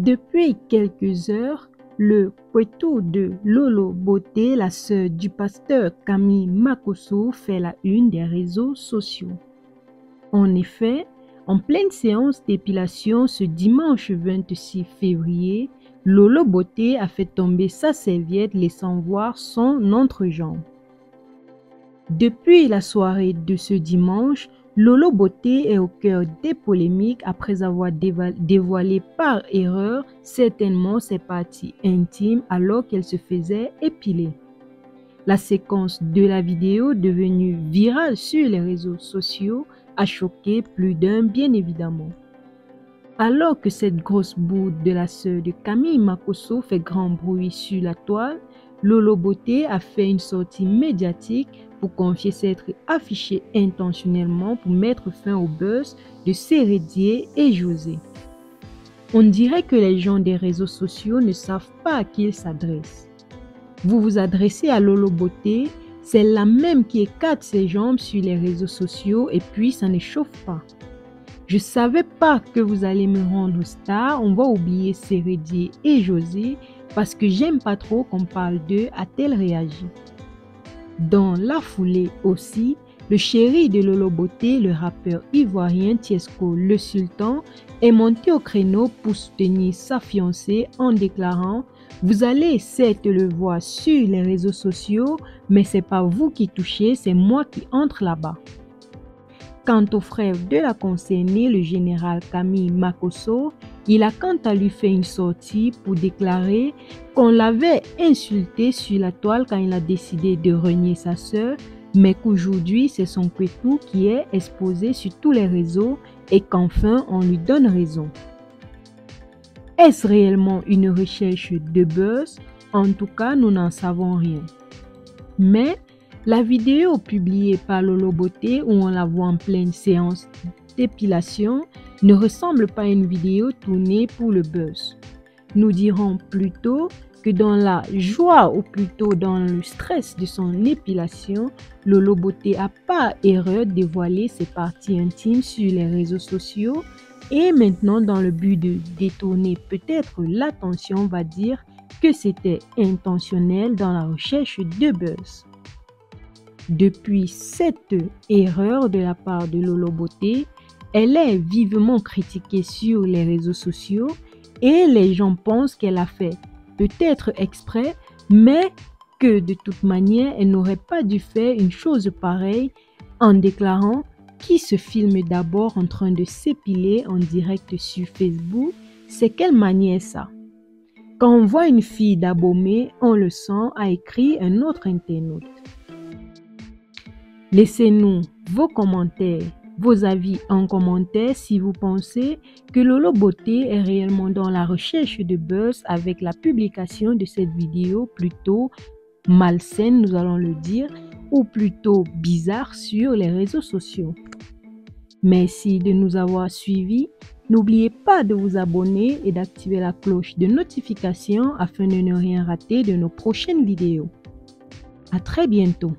Depuis quelques heures, le cueto de Lolo Beauté, la sœur du pasteur Camille Makosso, fait la une des réseaux sociaux. En effet, en pleine séance d'épilation ce dimanche 26 février, Lolo Beauté a fait tomber sa serviette laissant voir son entrejambe. Depuis la soirée de ce dimanche, Lolo Beauté est au cœur des polémiques après avoir dévoilé par erreur certainement ses parties intimes alors qu'elle se faisait épiler. La séquence de la vidéo devenue virale sur les réseaux sociaux a choqué plus d'un bien évidemment. Alors que cette grosse bourde de la sœur de Camille Makosso fait grand bruit sur la toile, Lolo Beauté a fait une sortie médiatique pour confier s'être affiché intentionnellement pour mettre fin au buzz de Cérédier et José. On dirait que les gens des réseaux sociaux ne savent pas à qui ils s'adressent. Vous vous adressez à Lolo Beauté, c'est la même qui écarte ses jambes sur les réseaux sociaux et puis ça ne chauffe pas. Je savais pas que vous allez me rendre star, on va oublier Cérédier et José parce que j'aime pas trop qu'on parle d'eux, a-t-elle réagi. Dans la foulée aussi, le chéri de Lolo Beauté, le rappeur ivoirien Tiesco Le Sultan, est monté au créneau pour soutenir sa fiancée en déclarant « Vous allez certes le voir sur les réseaux sociaux, mais c'est pas vous qui touchez, c'est moi qui entre là-bas. » Quant au frère de la concernée, le général Camille Makosso, il a quant à lui fait une sortie pour déclarer qu'on l'avait insulté sur la toile quand il a décidé de renier sa sœur, mais qu'aujourd'hui c'est son cuetou qui est exposé sur tous les réseaux et qu'enfin on lui donne raison. Est-ce réellement une recherche de buzz? En tout cas, nous n'en savons rien. Mais la vidéo publiée par Lolo Beauté où on la voit en pleine séance d'épilation ne ressemble pas à une vidéo tournée pour le buzz. Nous dirons plutôt que dans la joie ou plutôt dans le stress de son épilation, Lolo Beauté a par erreur dévoilé ses parties intimes sur les réseaux sociaux et maintenant dans le but de détourner peut-être l'attention, on va dire que c'était intentionnel dans la recherche de buzz. Depuis cette erreur de la part de Lolo Beauté, elle est vivement critiquée sur les réseaux sociaux et les gens pensent qu'elle a fait peut-être exprès, mais que de toute manière, elle n'aurait pas dû faire une chose pareille en déclarant qui se filme d'abord en train de s'épiler en direct sur Facebook. C'est quelle manière ça? Quand on voit une fille d'Abomey, on le sent, a écrit un autre internaute. Laissez-nous vos commentaires, vos avis en commentaire si vous pensez que Lolo Beauté est réellement dans la recherche de buzz avec la publication de cette vidéo plutôt malsaine, nous allons le dire, ou plutôt bizarre sur les réseaux sociaux. Merci de nous avoir suivis. N'oubliez pas de vous abonner et d'activer la cloche de notification afin de ne rien rater de nos prochaines vidéos. À très bientôt.